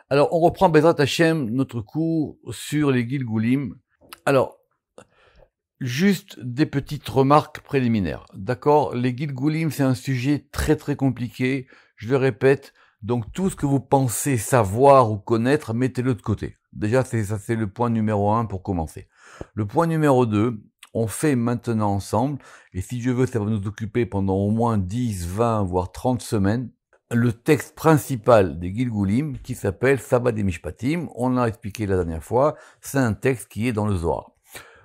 Alors, on reprend Bezrat Hashem, notre cours sur les Gilgulim. Alors, juste des petites remarques préliminaires. D'accord? Les Gilgulim, c'est un sujet très très compliqué. Je le répète. Donc, tout ce que vous pensez savoir ou connaître, mettez-le de côté. Déjà, c'est le point numéro 1 pour commencer. Le point numéro 2, on fait maintenant ensemble. Et si je veux, ça va nous occuper pendant au moins 10, 20, voire 30 semaines. Le texte principal des Gilgulim, qui s'appelle Saba des Mishpatim, on l'a expliqué la dernière fois, c'est un texte qui est dans le Zohar.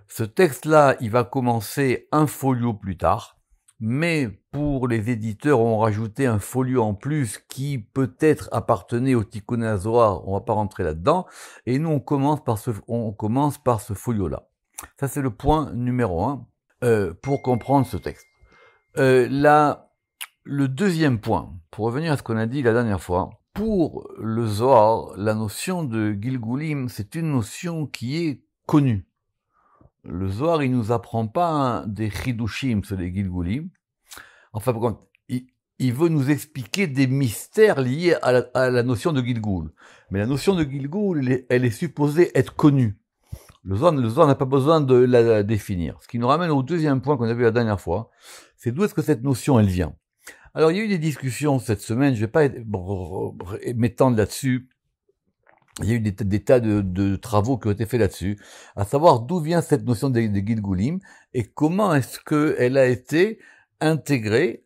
Ce texte-là, il va commencer un folio plus tard, mais pour les éditeurs, on a rajouté un folio en plus qui peut-être appartenait au Tikkun Zohar, on va pas rentrer là-dedans, et nous on commence par ce folio-là. Ça c'est le point numéro 1 pour comprendre ce texte. Le deuxième point, pour revenir à ce qu'on a dit la dernière fois, pour le Zohar, la notion de Gilgulim, c'est une notion qui est connue. Le Zohar, il nous apprend pas des Chidushim sur les Gilgulim. Enfin, par contre, il veut nous expliquer des mystères liés à la notion de Gilgul. Mais la notion de Gilgul, elle est supposée être connue. Le Zohar n'a pas besoin de la définir. Ce qui nous ramène au deuxième point qu'on a vu la dernière fois, c'est d'où est-ce que cette notion, elle vient. Alors, il y a eu des discussions cette semaine, je vais pas m'étendre là-dessus. Il y a eu des tas de travaux qui ont été faits là-dessus, à savoir d'où vient cette notion de Gilgulim et comment est-ce qu'elle a été intégrée,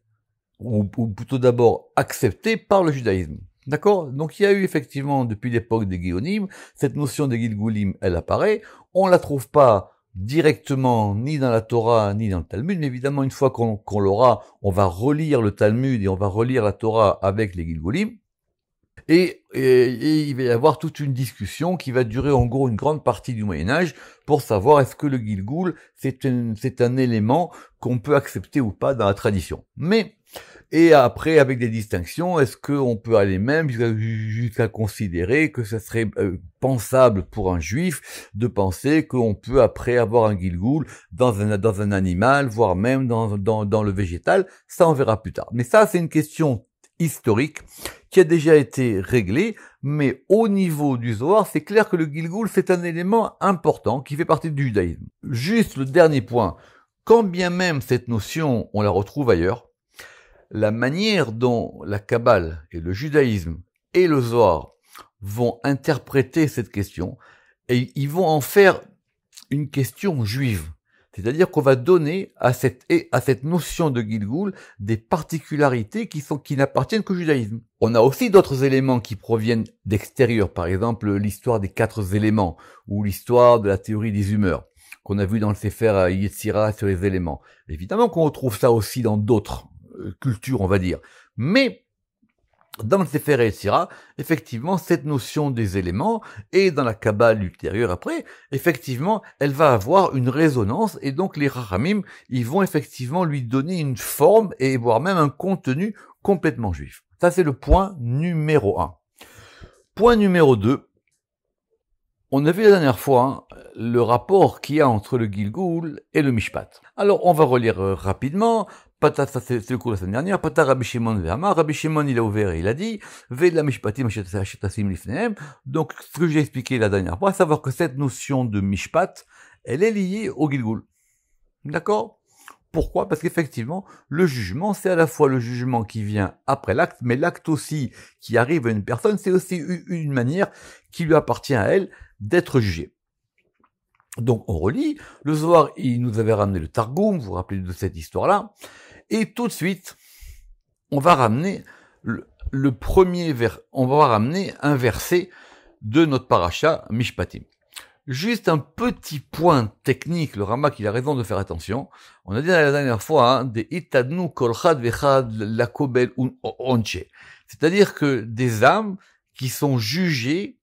ou plutôt d'abord acceptée par le judaïsme. D'accord? Donc il y a eu effectivement, depuis l'époque des Géonim, cette notion de Gilgulim, elle apparaît. On la trouve pas directement ni dans la Torah ni dans le Talmud, mais évidemment une fois qu'on l'aura, on va relire le Talmud et on va relire la Torah avec les Gilgulim. Et il va y avoir toute une discussion qui va durer en gros une grande partie du Moyen-Âge pour savoir est-ce que le Gilgul c'est un élément qu'on peut accepter ou pas dans la tradition. Et après, avec des distinctions, est-ce qu'on peut aller même jusqu'à considérer que ce serait pensable pour un juif de penser qu'on peut après avoir un Gilgul dans un animal, voire même dans le végétal? Ça, on verra plus tard. Mais ça, c'est une question historique qui a déjà été réglée, mais au niveau du Zohar, c'est clair que le Gilgul, c'est un élément important qui fait partie du judaïsme. Juste le dernier point, quand bien même cette notion, on la retrouve ailleurs, la manière dont la Kabbale et le judaïsme et le Zohar vont interpréter cette question, et ils vont en faire une question juive. C'est-à-dire qu'on va donner à cette notion de Gilgul des particularités qui n'appartiennent qu'au judaïsme. On a aussi d'autres éléments qui proviennent d'extérieur, par exemple l'histoire des 4 éléments, ou l'histoire de la théorie des humeurs, qu'on a vu dans le Sefer Yetzira sur les éléments. Évidemment qu'on retrouve ça aussi dans d'autres cultures, on va dire. Mais dans le Sefer Yetzira, effectivement, cette notion des éléments, et dans la Kabbale ultérieure après, effectivement, elle va avoir une résonance, et donc les Rachamim, ils vont effectivement lui donner une forme, et voire même un contenu complètement juif. Ça, c'est le point numéro 1. Point numéro 2. On a vu la dernière fois le rapport qu'il y a entre le Gilgul et le Mishpat. Alors, on va relire rapidement. Ça c'est le cours de la semaine dernière. Pata Rabbi Shimon ve'amar. Rabbi Shimon, il a ouvert et il a dit Ve'la mishpatim ashetasim lifnehem. Donc, ce que j'ai expliqué la dernière fois, à savoir que cette notion de Mishpat, elle est liée au Gilgul. D'accord? Pourquoi? Parce qu'effectivement, le jugement, c'est à la fois le jugement qui vient après l'acte, mais l'acte aussi qui arrive à une personne, c'est aussi une manière qui lui appartient à elle d'être jugée. Donc, on relit. Le Zohar, il nous avait ramené le Targum, vous vous rappelez de cette histoire-là. Et tout de suite, on va ramener on va ramener un verset de notre paracha Mishpatim. Juste un petit point technique, le Ramak, il a raison de faire attention. On a dit la dernière fois, des itadnu kol chad vechad lakobel onche. C'est-à-dire que des âmes qui sont jugées,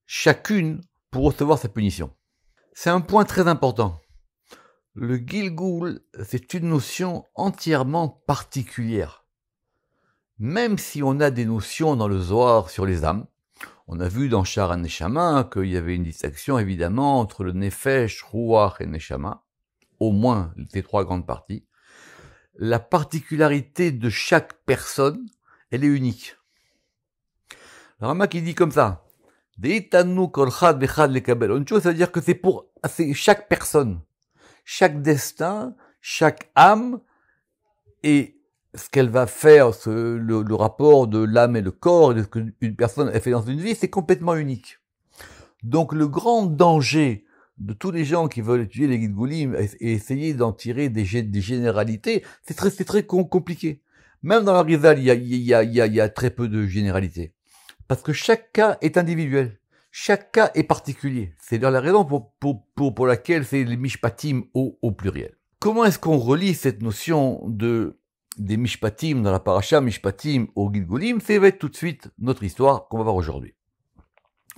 chacune, pour recevoir sa punition. C'est un point très important. Le Gilgul, c'est une notion entièrement particulière. Même si on a des notions dans le Zohar sur les âmes, on a vu dans Sha'ar HaNeshama qu'il y avait une distinction évidemment entre le Nefesh, Ruach et Neshama, au moins ces 3 grandes parties. La particularité de chaque personne, elle est unique. Le Ramak il dit comme ça, Deitanu kol chad vechad lekabel oncho, ça veut dire que c'est chaque personne, chaque destin, chaque âme, et ce qu'elle va faire, le rapport de l'âme et le corps, de ce qu'une personne a fait dans une vie, c'est complètement unique. Donc le grand danger de tous les gens qui veulent étudier les Gilgulim et essayer d'en tirer des généralités, c'est très compliqué. Même dans la Rizal, il y a très peu de généralités. Parce que chaque cas est individuel. Chaque cas est particulier. C'est d'ailleurs la raison pour laquelle c'est les mishpatim au pluriel. Comment est-ce qu'on relie cette notion des mishpatim dans la paracha mishpatim au Gilgulim? C'est va être tout de suite notre histoire qu'on va voir aujourd'hui.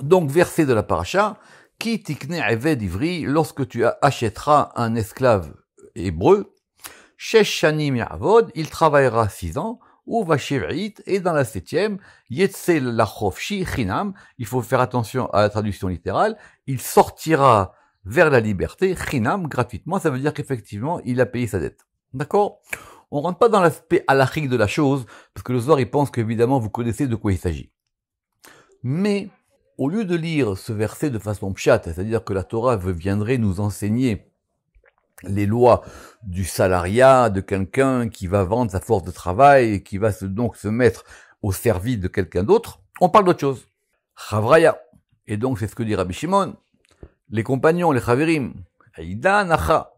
Donc, verset de la paracha, Ki tikne eved ivri, lorsque tu achèteras un esclave hébreu, shesh shanim ya'avod, il travaillera 6 ans, ou vashiv'it, et dans la 7e, yetzel lachofshi chinam, il faut faire attention à la traduction littérale, il sortira vers la liberté, chinam, gratuitement, ça veut dire qu'effectivement, il a payé sa dette. D'accord? On rentre pas dans l'aspect halachique de la chose, parce que le Zohar, il pense qu'évidemment, vous connaissez de quoi il s'agit. Mais, au lieu de lire ce verset de façon pshat, c'est-à-dire que la Torah viendrait nous enseigner les lois du salariat, de quelqu'un qui va vendre sa force de travail et qui va donc se mettre au service de quelqu'un d'autre, on parle d'autre chose. Chavraya. Et donc c'est ce que dit Rabbi Shimon. Les compagnons, les chavirim. Aïda nacha.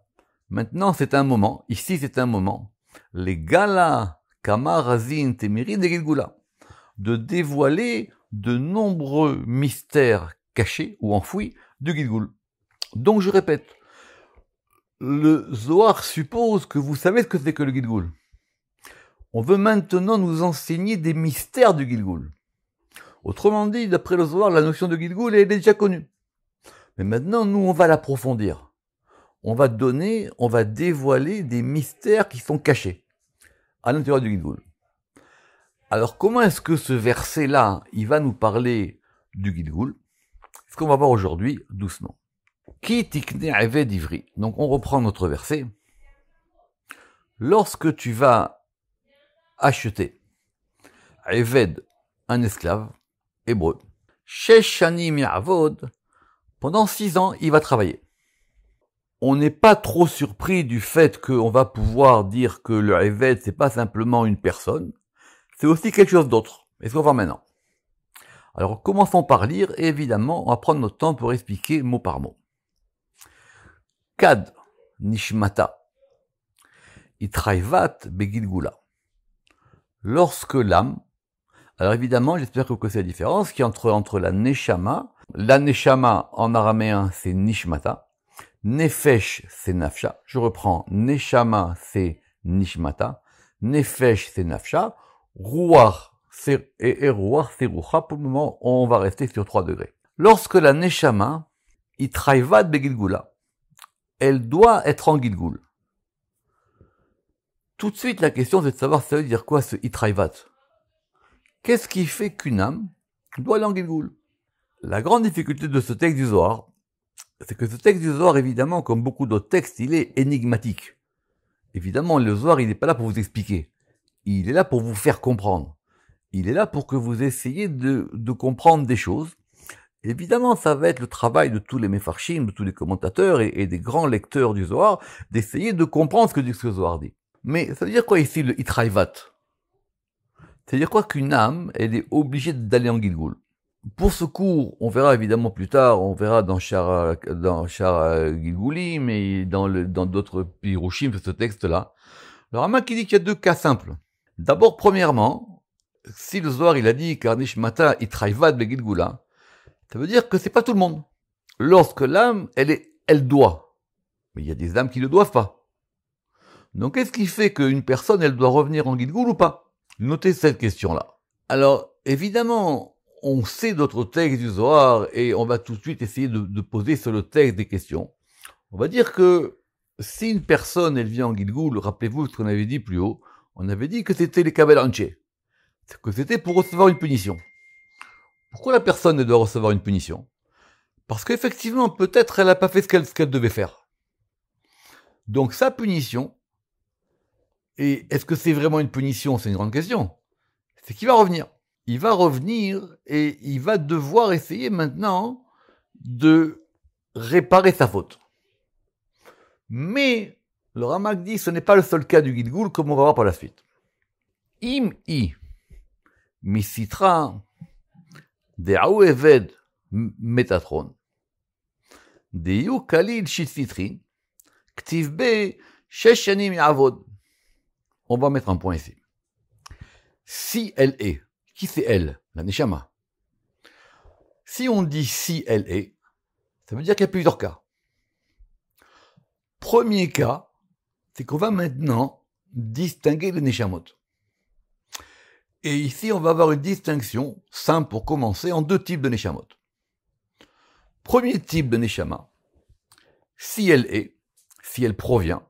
Maintenant c'est un moment, ici c'est un moment. Les gala kama razin temiri de Gilgula. De dévoiler de nombreux mystères cachés ou enfouis du Gilgul. Donc je répète, le Zohar suppose que vous savez ce que c'est que le Gilgul. On veut maintenant nous enseigner des mystères du Gilgul. Autrement dit, d'après le Zohar, la notion de Gilgul est déjà connue. Mais maintenant, nous, on va l'approfondir. On va dévoiler des mystères qui sont cachés à l'intérieur du Gilgul. Alors, comment est-ce que ce verset-là, il va nous parler du Gilgul? C'est ce qu'on va voir aujourd'hui, doucement. Ki tikne eved ivri. Donc, on reprend notre verset. Lorsque tu vas acheter eved, un esclave hébreu, shesh shanim ya'avod, pendant 6 ans, il va travailler. On n'est pas trop surpris du fait qu'on va pouvoir dire que le eved, c'est pas simplement une personne, c'est aussi quelque chose d'autre. Et ce qu'on va voir maintenant. Alors, commençons par lire, et évidemment, on va prendre notre temps pour expliquer mot par mot. Kad nishmata itraivat begilgula. Lorsque l'âme, alors évidemment, j'espère que vous connaissez la différence qui est entre la neshama en araméen c'est nishmata, nefesh c'est nafsha, je reprends, neshama c'est nishmata, nefesh c'est nafsha, ruach et ruach c'est rucha. Pour le moment, on va rester sur 3 degrés. Lorsque la neshama itraivat begilgula, elle doit être en Gilgul. Tout de suite, la question, c'est de savoir ça veut dire quoi ce itraivat. Qu'est-ce qui fait qu'une âme doit aller en Gilgul? La grande difficulté de ce texte du Zohar, c'est que ce texte du Zohar, évidemment, comme beaucoup d'autres textes, il est énigmatique. Évidemment, le Zohar, il n'est pas là pour vous expliquer. Il est là pour vous faire comprendre. Il est là pour que vous essayiez de comprendre des choses. Évidemment, ça va être le travail de tous les mefarshim, de tous les commentateurs et des grands lecteurs du Zohar, d'essayer de comprendre ce que le Zohar dit. Mais ça veut dire quoi ici le itraivat? Ça veut dire quoi qu'une âme, elle est obligée d'aller en Gilgul? Pour ce cours, on verra évidemment plus tard, on verra dans Shara Gilgulim et dans d'autres pirushim de ce texte-là. Le Rama qui dit qu'il y a 2 cas simples. D'abord, premièrement, si le Zohar il a dit Karnishmata itraivat begilgula, ça veut dire que c'est pas tout le monde. Lorsque l'âme, elle doit. Mais il y a des âmes qui ne doivent pas. Donc, qu'est-ce qui fait qu'une personne, elle doit revenir en Gilgul ou pas? Notez cette question-là. Alors, évidemment, on sait d'autres textes du Zohar et on va tout de suite essayer de poser sur le texte des questions. On va dire que si une personne, elle vient en Gilgul, rappelez-vous ce qu'on avait dit plus haut, on avait dit que c'était les kabel anché. Que c'était pour recevoir une punition. Pourquoi la personne elle doit recevoir une punition? Parce qu'effectivement, peut-être elle n'a pas fait ce qu'elle devait faire. Donc sa punition, et est-ce que c'est vraiment une punition? C'est une grande question. C'est qu'il va revenir. il va revenir et il va devoir essayer maintenant de réparer sa faute. Mais le Ramak dit que ce n'est pas le seul cas du Gilgul, comme on va voir par la suite. Im I misitra de'au eved metatron de'yu kalil shitfitrin ktiv be shesh shanim ya'avod. On va mettre un point ici. Si elle est, qui c'est elle? La Neshama. Si on dit si elle est, ça veut dire qu'il y a plusieurs cas. Premier cas, c'est qu'on va maintenant distinguer les Neshamot. Et ici, on va avoir une distinction, simple pour commencer, en deux types de Neshamot. Premier type de Neshama, si elle est, si elle provient,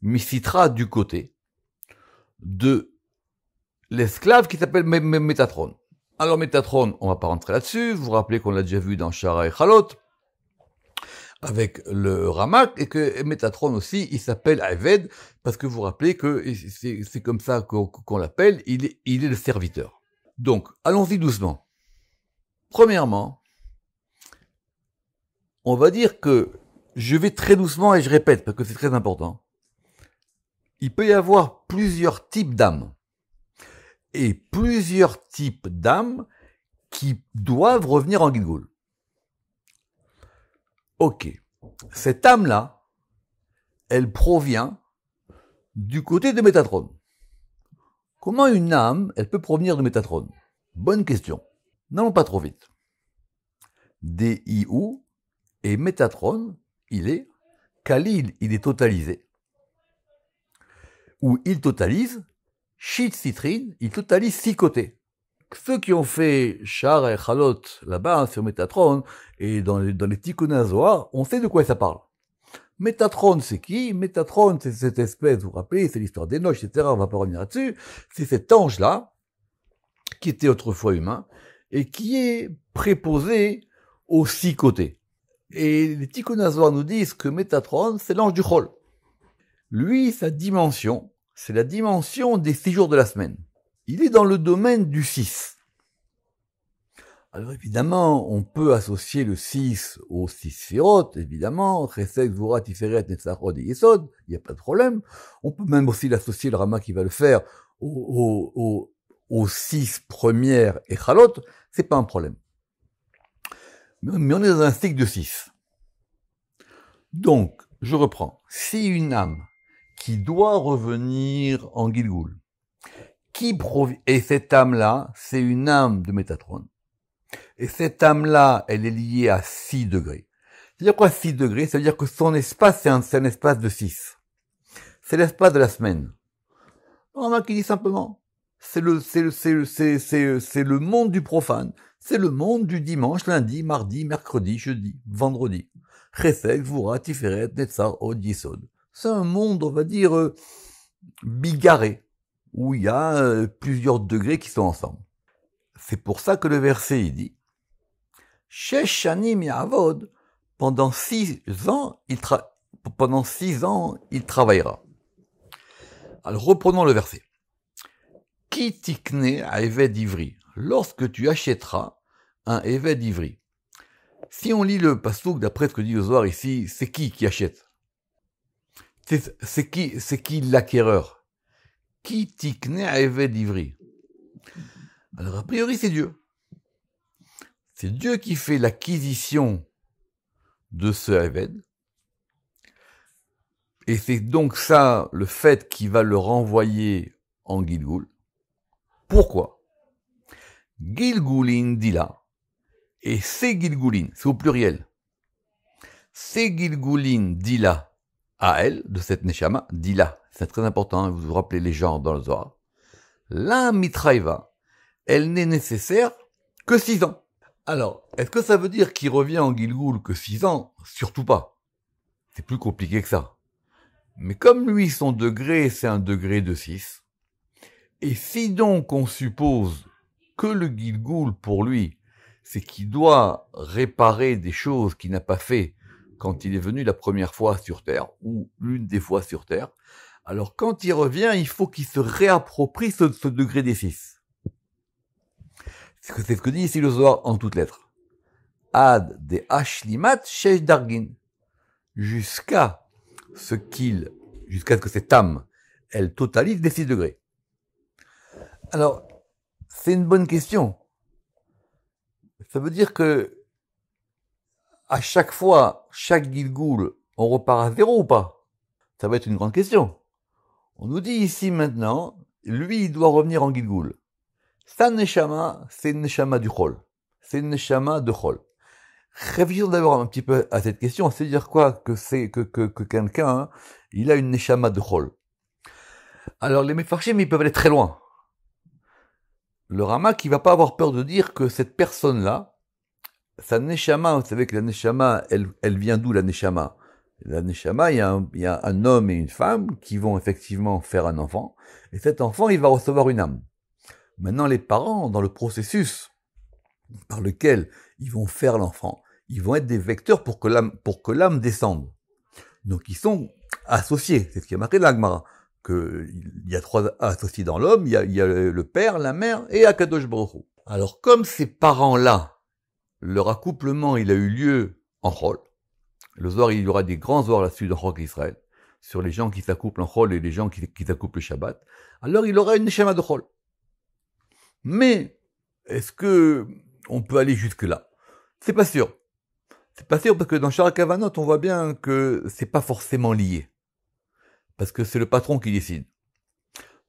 misitra du côté de l'esclave qui s'appelle Métatron. Alors Métatron, on va pas rentrer là-dessus, vous vous rappelez qu'on l'a déjà vu dans Shara et Chalot, avec le Ramak, et que Métatron aussi, il s'appelle Eved, parce que vous vous rappelez que c'est comme ça qu'on l'appelle, il est le serviteur. Donc, allons-y doucement. Premièrement, on va dire que je vais très doucement et je répète, parce que c'est très important. Il peut y avoir plusieurs types d'âmes. Et plusieurs types d'âmes qui doivent revenir en Gilgul. Ok. Cette âme-là, elle provient du côté de Métatron. Comment une âme, elle peut provenir de Métatron? Bonne question. N'allons pas trop vite. D-I-U et Métatron, il est Khalil, il est totalisé. Ou il totalise Shit Citrin, il totalise 6 côtés. Ceux qui ont fait Shar et Chalot là-bas sur Métatron et dans les Tikkun HaZohar, on sait de quoi ça parle. Métatron, c'est qui? Métatron, c'est cette espèce, vous vous rappelez, c'est l'histoire des noces, etc. On va pas revenir là-dessus. C'est cet ange-là, qui était autrefois humain, et qui est préposé aux 6 côtés. Et les Tikkun HaZohar nous disent que Métatron, c'est l'ange du Chol. Lui, sa dimension, c'est la dimension des 6 jours de la semaine. Il est dans le domaine du 6. Alors évidemment, on peut associer le 6 aux 6 sphérotes, évidemment, Chesed, Gvura, Tiferet, Netzach, Hod et Yesod, il n'y a pas de problème. On peut même aussi l'associer, le Rama qui va le faire, aux 6 premières et Chalot, c'est pas un problème. Mais on est dans un cycle de 6. Donc, je reprends. Si une âme qui doit revenir en Gilgul, et cette âme-là, c'est une âme de Métatron. Et cette âme-là, elle est liée à 6 degrés. C'est-à-dire quoi 6 degrés? Ça veut dire que son espace, c'est un espace de 6. C'est l'espace de la semaine. On a qui dit simplement, c'est le monde du profane. C'est le monde du dimanche, lundi, mardi, mercredi, jeudi, vendredi. Chesed, Gvura, Tiferet, Netzach, Hod, Yesod. C'est un monde, on va dire, bigarré, où il y a plusieurs degrés qui sont ensemble. C'est pour ça que le verset, il dit, Shesh shanim ya'avod, pendant 6 ans, il travaillera. Alors, reprenons le verset. Ki tikne a Eved Ivri, lorsque tu achèteras un Eved Ivri. Si on lit le pasouk d'après ce que dit le Zohar ici, c'est qui achète? C'est qui l'acquéreur? Qui tikne a Eved Ivri? Alors, a priori, c'est Dieu. C'est Dieu qui fait l'acquisition de ce Eved. Et c'est donc ça, le fait qu'il va le renvoyer en Gilgul. Pourquoi? Gilgulin dila. Et c'est Gilgulin, c'est au pluriel. C'est Gilgulin dila à elle, de cette Neshama, dila. C'est très important, vous vous rappelez les genres dans le Zohar. La mitraïva, elle n'est nécessaire que 6 ans. Alors, est-ce que ça veut dire qu'il revient en Gilgul que 6 ans? Surtout pas. C'est plus compliqué que ça. Mais comme lui, son degré, c'est un degré de 6, et si donc on suppose que le Gilgul, pour lui, c'est qu'il doit réparer des choses qu'il n'a pas fait quand il est venu la première fois sur Terre, ou l'une des fois sur Terre, alors quand il revient, il faut qu'il se réapproprie ce degré des 6. C'est ce que dit ici le Zohar en toutes lettres. Ad de Ashlimat Shesh Dargin. Jusqu'à ce que cette âme, elle totalise les 6 degrés. Alors, c'est une bonne question. Ça veut dire que, à chaque fois, chaque Gilgoul, on repart à 0 ou pas? Ça va être une grande question. On nous dit ici maintenant, lui, il doit revenir en Gilgoul. Sa neshama, c'est une neshama du Chol. C'est une neshama de Chol. Réfléchissons d'abord un petit peu à cette question. C'est-à-dire quoi que quelqu'un, hein, il a une neshama de Chol. Alors, les Mefarshim, ils peuvent aller très loin. Le Ramak, il va pas avoir peur de dire que cette personne-là, sa neshama, vous savez que la neshama, elle vient d'où la neshama? La neshama, il y a un homme et une femme qui vont effectivement faire un enfant, et cet enfant, il va recevoir une âme. Maintenant, les parents, dans le processus par lequel ils vont faire l'enfant, ils vont être des vecteurs pour que l'âme descende. Donc, ils sont associés. C'est ce qui est marqué dans l'Agmara. Il y a 3 associés dans l'homme, il y a le père, la mère et Akadosh Baruch Hu. Alors, comme ces parents-là, leur accouplement, il a eu lieu en Chol. Le Zohar, il y aura des grands Zohar là-dessus dans Chol Israël, sur les gens qui s'accouplent en Chol et les gens qui s'accouplent le Shabbat. Alors, il aura une neshama de Chol. Mais, est-ce que on peut aller jusque-là? C'est pas sûr. C'est pas sûr parce que dans Shara Kavanot, on voit bien que c'est pas forcément lié. Parce que c'est le patron qui décide.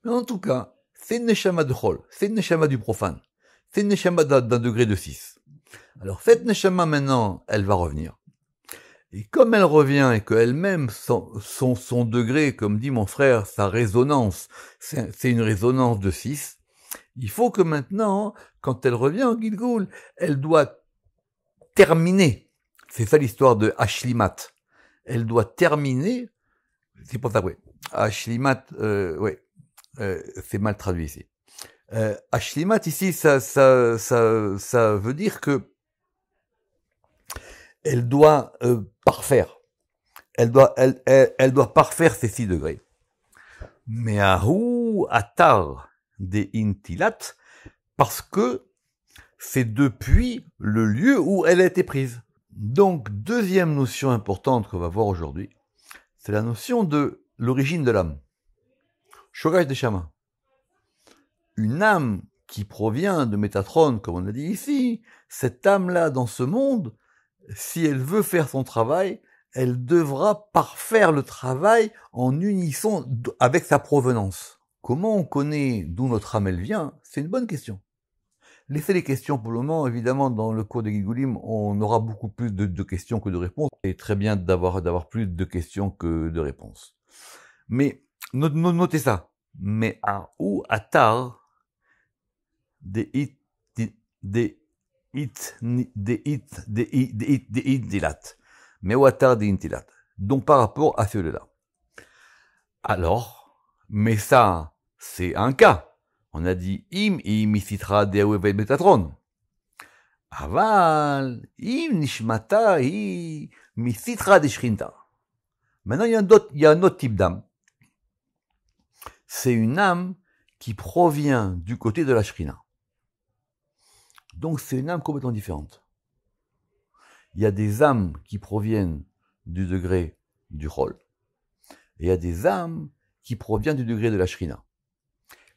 Mais en tout cas, c'est une neshama de Chol. C'est une neshama du profane. C'est une neshama d'un degré de 6. Alors, cette neshama maintenant, elle va revenir. Et comme elle revient et qu'elle-même, son degré, comme dit mon frère, sa résonance, c'est une résonance de 6, il faut que maintenant, quand elle revient en Gilgoul, elle doit terminer. C'est ça l'histoire de Ashlimat. Elle doit terminer. C'est pour ça, oui. Ashlimat, oui. C'est mal traduit ici. Ashlimat ici, ça veut dire que elle doit parfaire. Elle doit parfaire ces 6 degrés. Mais Ahu Atar des Intilat, parce que c'est depuis le lieu où elle a été prise. Donc, deuxième notion importante qu'on va voir aujourd'hui, c'est la notion de l'origine de l'âme. Shogash Neshama. Une âme qui provient de Métatron, comme on a dit ici, cette âme-là dans ce monde, si elle veut faire son travail, elle devra parfaire le travail en unisson avec sa provenance. Comment on connaît d'où notre âme elle vient? C'est une bonne question. Laissez les questions pour le moment. Évidemment, dans le cours de Gilgulim, on aura beaucoup plus de questions que de réponses. C'est très bien d'avoir plus de questions que de réponses. Mais notez ça. Mais à ou atar des intilat. Mais ou atar des intilat. Donc par rapport à celui-là. Alors, mais ça, c'est un cas. On a dit im misitra de'uvel metatron. Aval im nishmata hi misitra de shrinta. Maintenant, il y a un autre type d'âme. C'est une âme qui provient du côté de la shrina. Donc, c'est une âme complètement différente. Il y a des âmes qui proviennent du degré du Chol. Et il y a des âmes qui proviennent du degré de la shrina.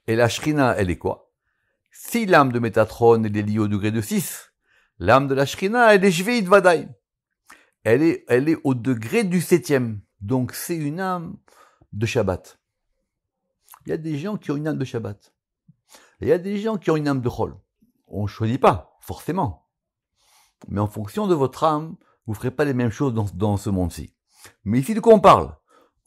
Et la shrina, elle est quoi? Si l'âme de Métatron, elle est liée au degré de 6, l'âme de la shrina, elle est Shveit Vadaï. Elle est au degré du 7e. Donc, c'est une âme de Shabbat. Il y a des gens qui ont une âme de Shabbat. Et il y a des gens qui ont une âme de Chol. On ne choisit pas, forcément. Mais en fonction de votre âme, vous ne ferez pas les mêmes choses dans ce monde-ci. Mais ici, de quoi on parle?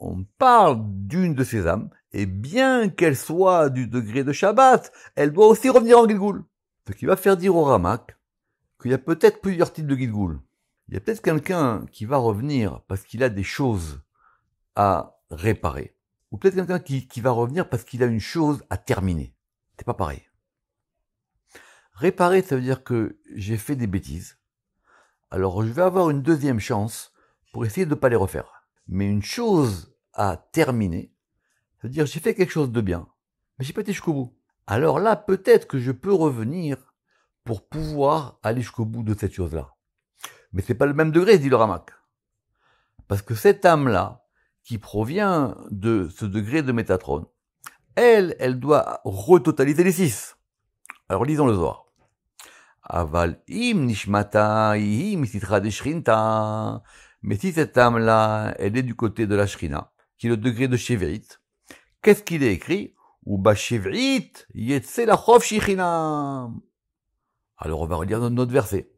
On parle d'une de ces âmes, et bien qu'elle soit du degré de Shabbat, elle doit aussi revenir en Gilgoul. Ce qui va faire dire au Ramak qu'il y a peut-être plusieurs types de Gilgoul. Il y a peut-être quelqu'un qui va revenir parce qu'il a des choses à réparer. Ou peut-être quelqu'un qui va revenir parce qu'il a une chose à terminer. C'est pas pareil. Réparer, ça veut dire que j'ai fait des bêtises. Alors je vais avoir une deuxième chance pour essayer de ne pas les refaire. Mais une chose à terminer, ça veut dire j'ai fait quelque chose de bien, mais j'ai pas été jusqu'au bout. Alors là, peut-être que je peux revenir pour pouvoir aller jusqu'au bout de cette chose-là. Mais c'est pas le même degré, dit le Ramak. Parce que cette âme-là, qui provient de ce degré de Métatron, elle doit retotaliser les 6. Alors lisons le Zohar. Aval im nishmata im sitra de shrinta. Mais si cette âme-là, elle est du côté de la shrina, qui est le degré de Shevi'it, qu'est-ce qu'il est écrit? Ou ba Shevi'it yetse la chov shichinam. Alors on va relire notre verset.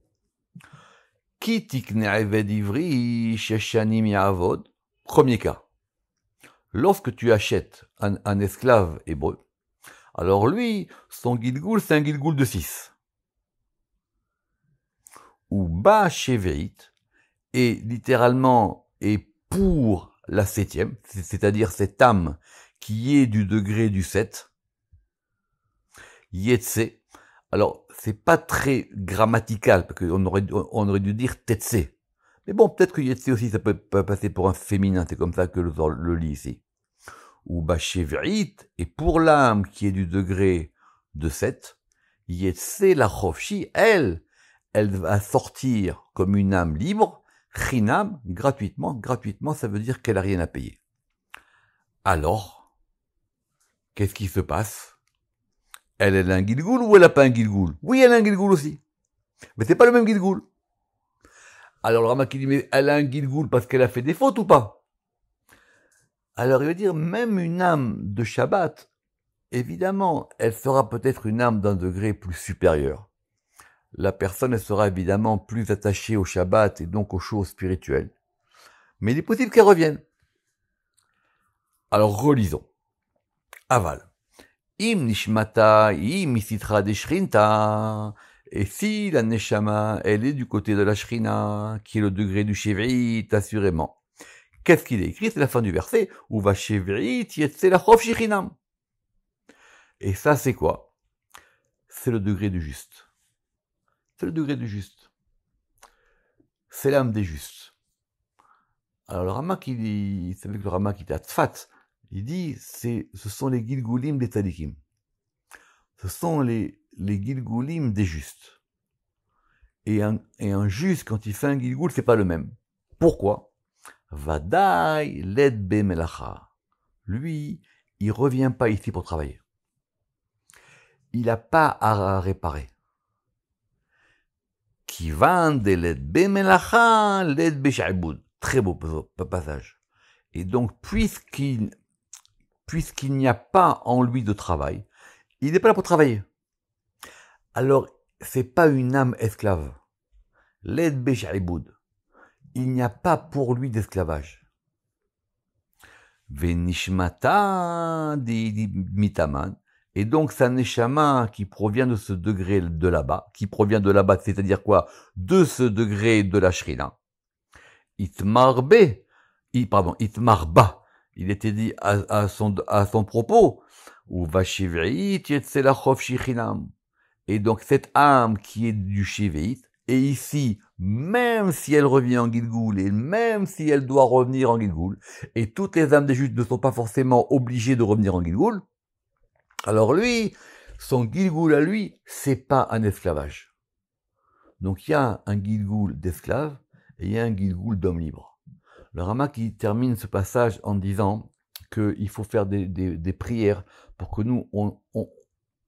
Ki tikne eved ivri sheshanim ya'avod. Premier cas. Lorsque tu achètes un esclave hébreu, alors lui, son Gilgoul, c'est un Gilgoul de 6. Ou ba Shevi'it, et littéralement, est pour la 7e, c'est-à-dire cette âme qui est du degré du 7, Yetse. Alors, c'est pas très grammatical, parce qu'on aurait dû dire Tetse. Mais bon, peut-être que Yetse aussi, ça peut passer pour un féminin, c'est comme ça que le lit ici. Ou Bashevi'it, et pour l'âme qui est du degré de 7, Yetse la Chofshi, elle va sortir comme une âme libre, Chinam, gratuitement, ça veut dire qu'elle a rien à payer. Alors, qu'est-ce qui se passe? Elle a un Gilgoul ou elle a pas un Gilgoul? Oui, elle a un Gilgoul aussi. Mais c'est pas le même Gilgoul. Alors le Ramak dit, mais elle a un Gilgoul parce qu'elle a fait des fautes ou pas? Alors il veut dire, même une âme de Shabbat, évidemment, elle sera peut-être une âme d'un degré plus supérieur. La personne, elle sera évidemment plus attachée au Shabbat et donc aux choses spirituelles. Mais il est possible qu'elle revienne. Alors relisons. Aval. Im nishmata, im isitra de shrinta. Et si la neshama, elle est du côté de la shrina, qui est le degré du shevi'it, assurément. Qu'est-ce qu'il est écrit? C'est la fin du verset. Ou va shevi'it yetse la chov shichinam. Et ça, c'est quoi? C'est le degré du juste. C'est le degré du juste. C'est l'âme des justes. Alors le Ramak, c'est avec le Ramak qui était à Tzfat, il dit, ce sont les Gilgoulim des Tzadikim. Ce sont les Gilgoulim des justes. Et un juste, quand il fait un Gilgoul, c'est pas le même. Pourquoi? Vadai led be melacha. Lui, il revient pas ici pour travailler. Il n'a pas à réparer. Kivan de led be melacha led be sha'ibud. Très beau passage. Et donc, puisqu'il n'y a pas en lui de travail, il n'est pas là pour travailler. Alors, c'est pas une âme esclave. Led be sha'ibud. Il n'y a pas pour lui d'esclavage. Venishmata di mitaman. Et donc, sa neshama qui provient de ce degré de là-bas, c'est-à-dire quoi? De ce degré de la shrina. Itmarba. Il était dit à son propos. Ou vashivi'it yetzela chov shichinam. Et donc, cette âme qui est du shivi'it, et ici, même si elle revient en Gilgoul, et même si elle doit revenir en Gilgoul, et toutes les âmes des justes ne sont pas forcément obligées de revenir en Gilgoul, alors lui, son Gilgoul à lui, c'est pas un esclavage. Donc il y a un Gilgoul d'esclave, et il y a un Gilgoul d'homme libre. Le Ramak qui termine ce passage en disant qu'il faut faire des prières pour que nous,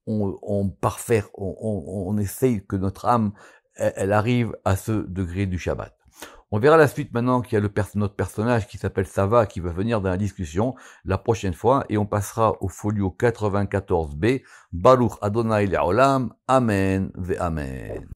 on essaye que notre âme, elle arrive à ce degré du Shabbat. On verra la suite maintenant qu'il y a notre personnage qui s'appelle Sava qui va venir dans la discussion la prochaine fois et on passera au folio 94b. Baruch Adonai Le'olam. Amen ve Amen.